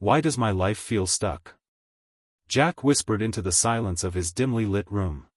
Why does my life feel stuck? Jack whispered into the silence of his dimly lit room.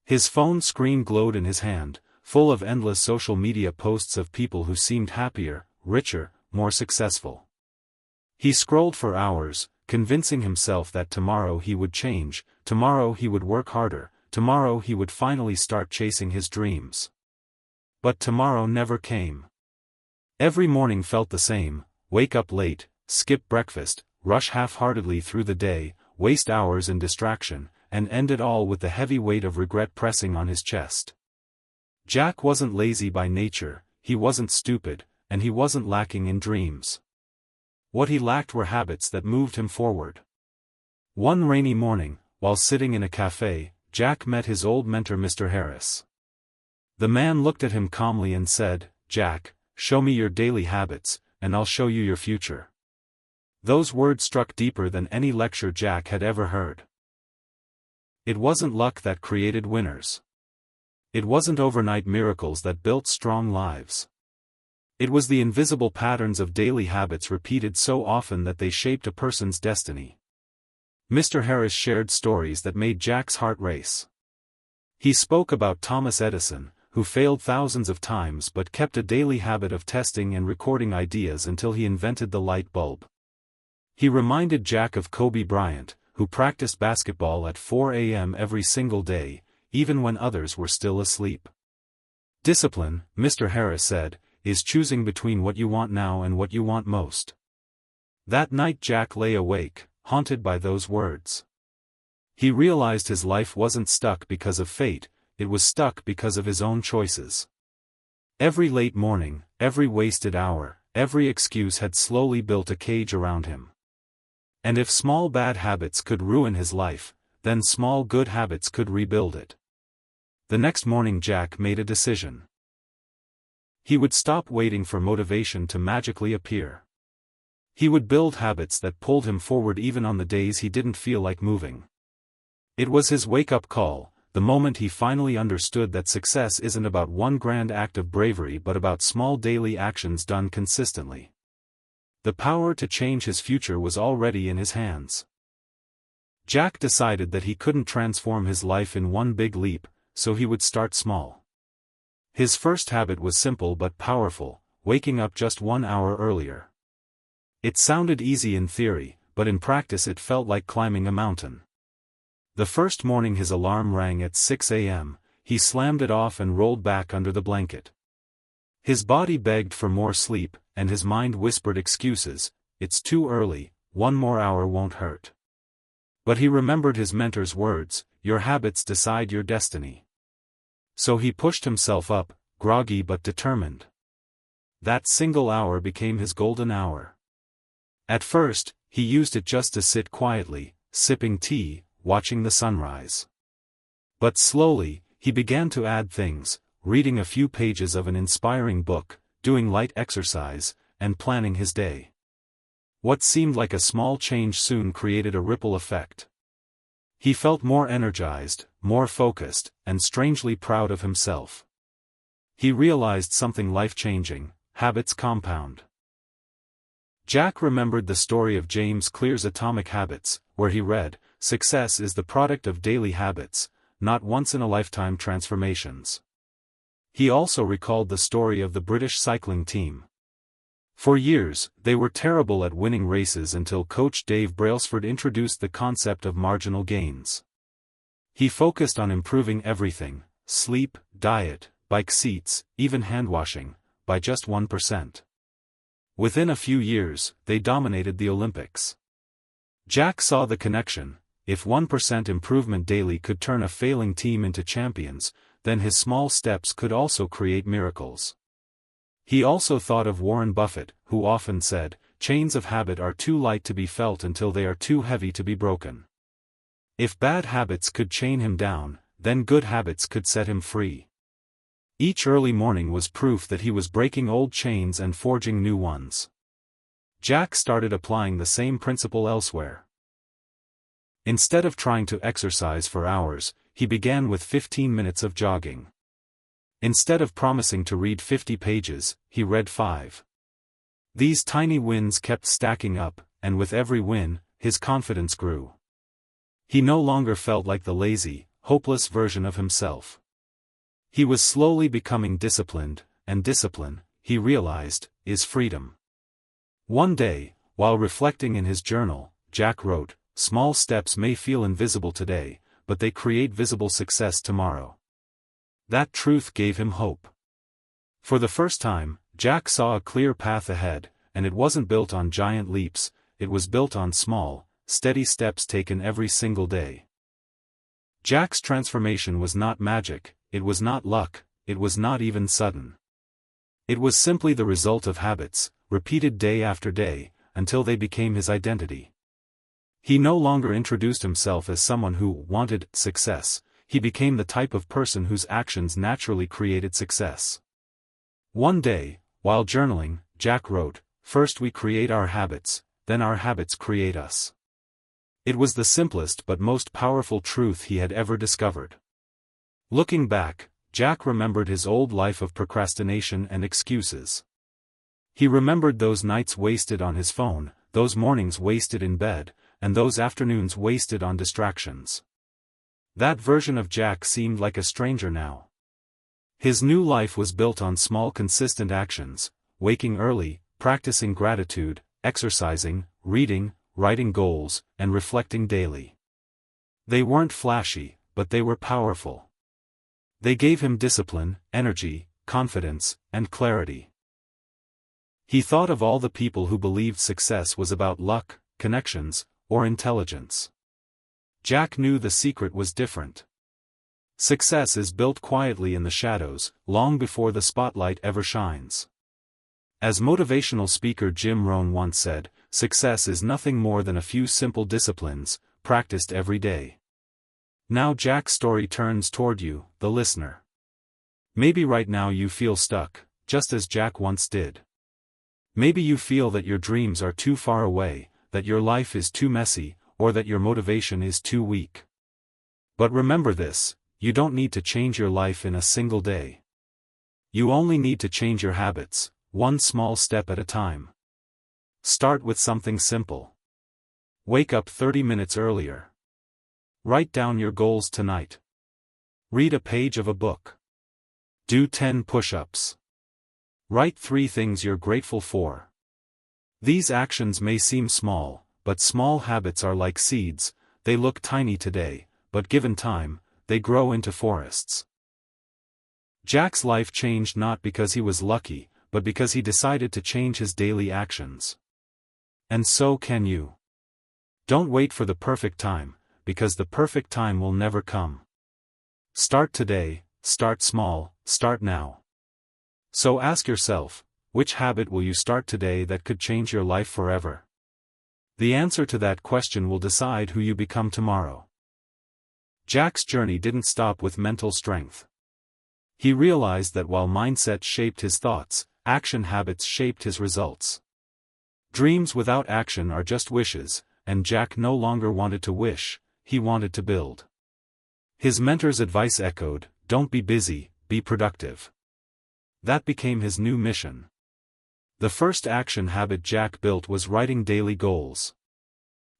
His phone screen glowed in his hand, full of endless social media posts of people who seemed happier, richer, more successful. He scrolled for hours, convincing himself that tomorrow he would change, tomorrow he would work harder, tomorrow he would finally start chasing his dreams. But tomorrow never came. Every morning felt the same: wake up late, skip breakfast, rush half-heartedly through the day, waste hours in distraction, and end it all with the heavy weight of regret pressing on his chest. Jack wasn't lazy by nature, he wasn't stupid, and he wasn't lacking in dreams. What he lacked were habits that moved him forward. One rainy morning, while sitting in a cafe, Jack met his old mentor Mr. Harris. The man looked at him calmly and said, "Jack, show me your daily habits, and I'll show you your future." Those words struck deeper than any lecture Jack had ever heard. It wasn't luck that created winners. It wasn't overnight miracles that built strong lives. It was the invisible patterns of daily habits repeated so often that they shaped a person's destiny. Mr. Harris shared stories that made Jack's heart race. He spoke about Thomas Edison, who failed thousands of times but kept a daily habit of testing and recording ideas until he invented the light bulb. He reminded Jack of Kobe Bryant, who practiced basketball at 4 a.m. every single day, even when others were still asleep. Discipline, Mr. Harris said, is choosing between what you want now and what you want most. That night Jack lay awake, haunted by those words. He realized his life wasn't stuck because of fate, it was stuck because of his own choices. Every late morning, every wasted hour, every excuse had slowly built a cage around him. And if small bad habits could ruin his life, then small good habits could rebuild it. The next morning Jack made a decision. He would stop waiting for motivation to magically appear. He would build habits that pulled him forward even on the days he didn't feel like moving. It was his wake-up call, the moment he finally understood that success isn't about one grand act of bravery but about small daily actions done consistently. The power to change his future was already in his hands. Jack decided that he couldn't transform his life in one big leap, so he would start small. His first habit was simple but powerful: waking up just 1 hour earlier. It sounded easy in theory, but in practice it felt like climbing a mountain. The first morning his alarm rang at 6 a.m., he slammed it off and rolled back under the blanket. His body begged for more sleep, and his mind whispered excuses: "It's too early, 1 more hour won't hurt." But he remembered his mentor's words: "Your habits decide your destiny." So he pushed himself up, groggy but determined. That single hour became his golden hour. At first, he used it just to sit quietly, sipping tea, watching the sunrise. But slowly, he began to add things: reading a few pages of an inspiring book, doing light exercise, and planning his day. What seemed like a small change soon created a ripple effect. He felt more energized, more focused, and strangely proud of himself. He realized something life-changing: habits compound. Jack remembered the story of James Clear's Atomic Habits, where he read, "Success is the product of daily habits, not once-in-a-lifetime transformations." He also recalled the story of the British cycling team. For years, they were terrible at winning races until coach Dave Brailsford introduced the concept of marginal gains. He focused on improving everything: sleep, diet, bike seats, even handwashing, by just 1%. Within a few years, they dominated the Olympics. Jack saw the connection: if 1% improvement daily could turn a failing team into champions, then his small steps could also create miracles. He also thought of Warren Buffett, who often said, "Chains of habit are too light to be felt until they are too heavy to be broken." If bad habits could chain him down, then good habits could set him free. Each early morning was proof that he was breaking old chains and forging new ones. Jack started applying the same principle elsewhere. Instead of trying to exercise for hours, he began with 15 minutes of jogging. Instead of promising to read 50 pages, he read 5. These tiny wins kept stacking up, and with every win, his confidence grew. He no longer felt like the lazy, hopeless version of himself. He was slowly becoming disciplined, and discipline, he realized, is freedom. One day, while reflecting in his journal, Jack wrote, "Small steps may feel invisible today, but they create visible success tomorrow." That truth gave him hope. For the first time, Jack saw a clear path ahead, and it wasn't built on giant leaps, it was built on small, steady steps taken every single day. Jack's transformation was not magic, it was not luck, it was not even sudden. It was simply the result of habits, repeated day after day, until they became his identity. He no longer introduced himself as someone who wanted success, he became the type of person whose actions naturally created success. One day, while journaling, Jack wrote, "First we create our habits, then our habits create us." It was the simplest but most powerful truth he had ever discovered. Looking back, Jack remembered his old life of procrastination and excuses. He remembered those nights wasted on his phone, those mornings wasted in bed, and those afternoons wasted on distractions. That version of Jack seemed like a stranger now. His new life was built on small consistent actions, waking early, practicing gratitude, exercising, reading, writing goals, and reflecting daily. They weren't flashy, but they were powerful. They gave him discipline, energy, confidence, and clarity. He thought of all the people who believed success was about luck, connections, or intelligence. Jack knew the secret was different. Success is built quietly in the shadows, long before the spotlight ever shines. As motivational speaker Jim Rohn once said, "Success is nothing more than a few simple disciplines, practiced every day." Now Jack's story turns toward you, the listener. Maybe right now you feel stuck, just as Jack once did. Maybe you feel that your dreams are too far away, that your life is too messy, or that your motivation is too weak. But remember this, you don't need to change your life in a single day. You only need to change your habits, one small step at a time. Start with something simple. Wake up 30 minutes earlier. Write down your goals tonight. Read a page of a book. Do 10 push-ups. Write 3 things you're grateful for. These actions may seem small, but small habits are like seeds, they look tiny today, but given time, they grow into forests. Jack's life changed not because he was lucky, but because he decided to change his daily actions. And so can you. Don't wait for the perfect time, because the perfect time will never come. Start today, start small, start now. So ask yourself, which habit will you start today that could change your life forever? The answer to that question will decide who you become tomorrow. Jack's journey didn't stop with mental strength. He realized that while mindset shaped his thoughts, action habits shaped his results. Dreams without action are just wishes, and Jack no longer wanted to wish, he wanted to build. His mentor's advice echoed, "Don't be busy, be productive." That became his new mission. The first action habit Jack built was writing daily goals.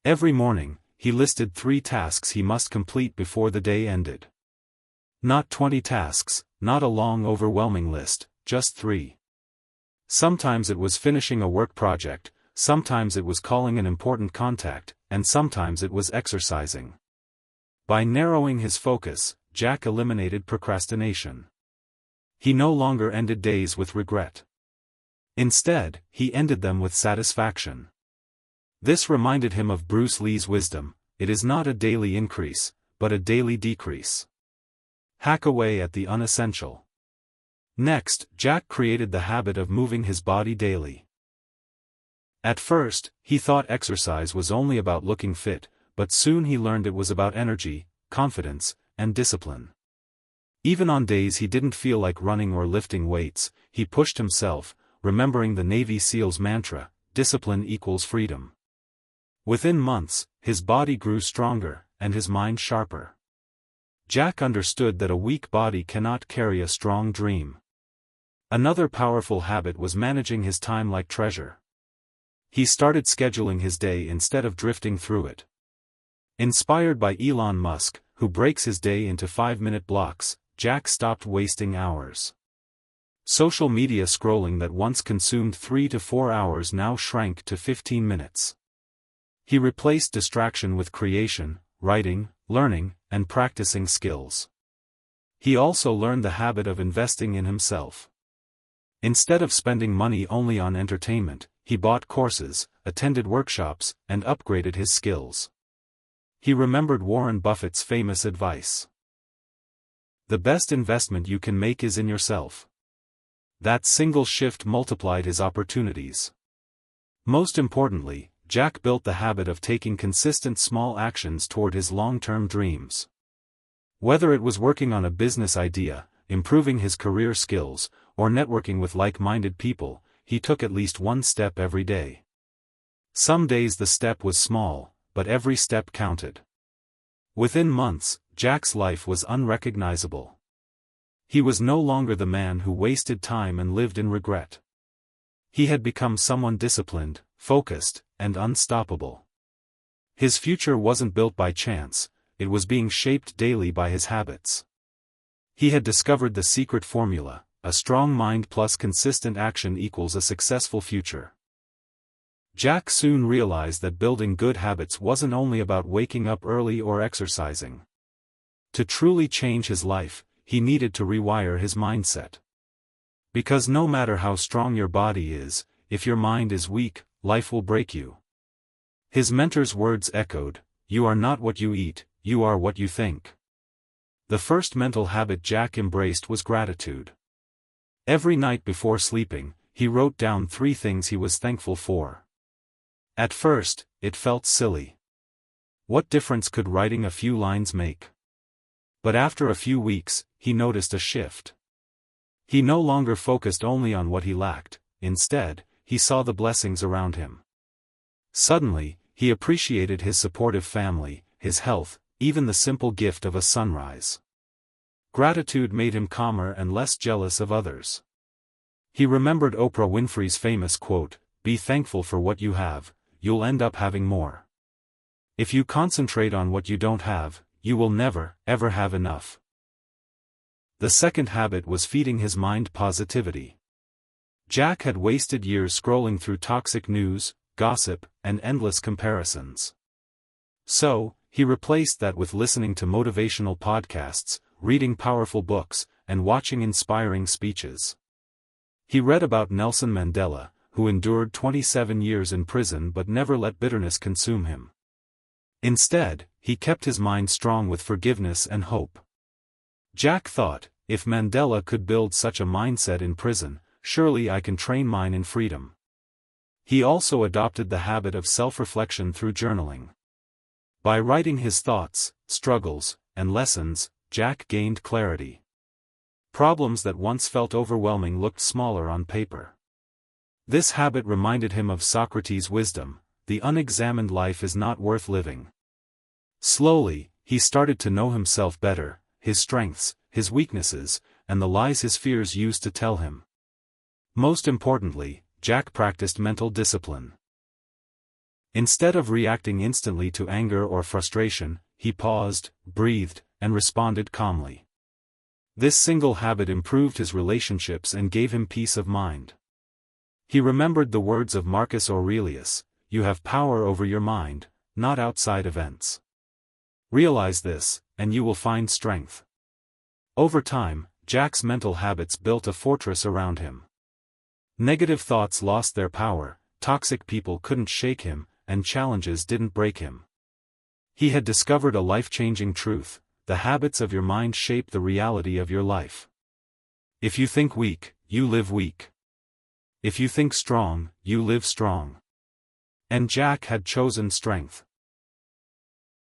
Every morning, he listed 3 tasks he must complete before the day ended. Not 20 tasks, not a long overwhelming list, just 3. Sometimes it was finishing a work project, sometimes it was calling an important contact, and sometimes it was exercising. By narrowing his focus, Jack eliminated procrastination. He no longer ended days with regret. Instead, he ended them with satisfaction. This reminded him of Bruce Lee's wisdom, it is not a daily increase, but a daily decrease. Hack away at the unessential. Next, Jack created the habit of moving his body daily. At first, he thought exercise was only about looking fit, but soon he learned it was about energy, confidence, and discipline. Even on days he didn't feel like running or lifting weights, he pushed himself, remembering the Navy SEALs mantra, "Discipline equals freedom." Within months, his body grew stronger, and his mind sharper. Jack understood that a weak body cannot carry a strong dream. Another powerful habit was managing his time like treasure. He started scheduling his day instead of drifting through it. Inspired by Elon Musk, who breaks his day into 5-minute blocks, Jack stopped wasting hours. Social media scrolling that once consumed 3 to 4 hours now shrank to 15 minutes. He replaced distraction with creation, writing, learning, and practicing skills. He also learned the habit of investing in himself. Instead of spending money only on entertainment, he bought courses, attended workshops, and upgraded his skills. He remembered Warren Buffett's famous advice: "The best investment you can make is in yourself." That single shift multiplied his opportunities. Most importantly, Jack built the habit of taking consistent small actions toward his long-term dreams. Whether it was working on a business idea, improving his career skills, or networking with like-minded people, he took at least one step every day. Some days the step was small, but every step counted. Within months, Jack's life was unrecognizable. He was no longer the man who wasted time and lived in regret. He had become someone disciplined, focused, and unstoppable. His future wasn't built by chance, it was being shaped daily by his habits. He had discovered the secret formula: a strong mind plus consistent action equals a successful future. Jack soon realized that building good habits wasn't only about waking up early or exercising. To truly change his life, he needed to rewire his mindset. Because no matter how strong your body is, if your mind is weak, life will break you. His mentor's words echoed, "You are not what you eat, you are what you think." The first mental habit Jack embraced was gratitude. Every night before sleeping, he wrote down 3 things he was thankful for. At first, it felt silly. What difference could writing a few lines make? But after a few weeks, he noticed a shift. He no longer focused only on what he lacked, instead, he saw the blessings around him. Suddenly, he appreciated his supportive family, his health, even the simple gift of a sunrise. Gratitude made him calmer and less jealous of others. He remembered Oprah Winfrey's famous quote, "Be thankful for what you have, you'll end up having more." If you concentrate on what you don't have, you will never, ever have enough. The second habit was feeding his mind positivity. Jack had wasted years scrolling through toxic news, gossip, and endless comparisons. So, he replaced that with listening to motivational podcasts, reading powerful books, and watching inspiring speeches. He read about Nelson Mandela, who endured 27 years in prison but never let bitterness consume him. Instead, he kept his mind strong with forgiveness and hope. Jack thought, if Mandela could build such a mindset in prison, surely I can train mine in freedom. He also adopted the habit of self-reflection through journaling. By writing his thoughts, struggles, and lessons, Jack gained clarity. Problems that once felt overwhelming looked smaller on paper. This habit reminded him of Socrates' wisdom: the unexamined life is not worth living. Slowly, he started to know himself better, his strengths, his weaknesses, and the lies his fears used to tell him. Most importantly, Jack practiced mental discipline. Instead of reacting instantly to anger or frustration, he paused, breathed, and responded calmly. This single habit improved his relationships and gave him peace of mind. He remembered the words of Marcus Aurelius, "You have power over your mind, not outside events." Realize this, and you will find strength. Over time, Jack's mental habits built a fortress around him. Negative thoughts lost their power, toxic people couldn't shake him, and challenges didn't break him. He had discovered a life-changing truth: the habits of your mind shape the reality of your life. If you think weak, you live weak. If you think strong, you live strong. And Jack had chosen strength.